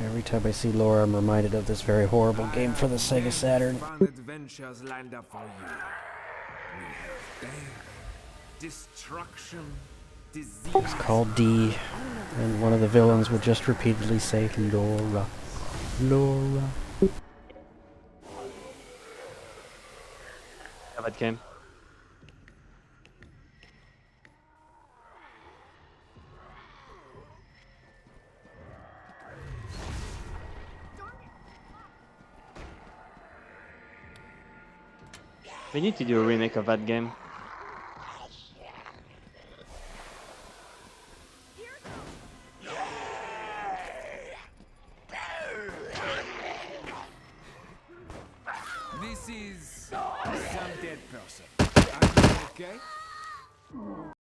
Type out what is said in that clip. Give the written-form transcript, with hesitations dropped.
Every time I see Laura, I'm reminded of this very horrible game for the Sega Saturn. Fun adventures lined up for you. We have death, destruction, disease. It's called D, and one of the villains would just repeatedly say, Laura, Laura. Have that game. We need to do a remake of that game. This is some dead person. Are you okay?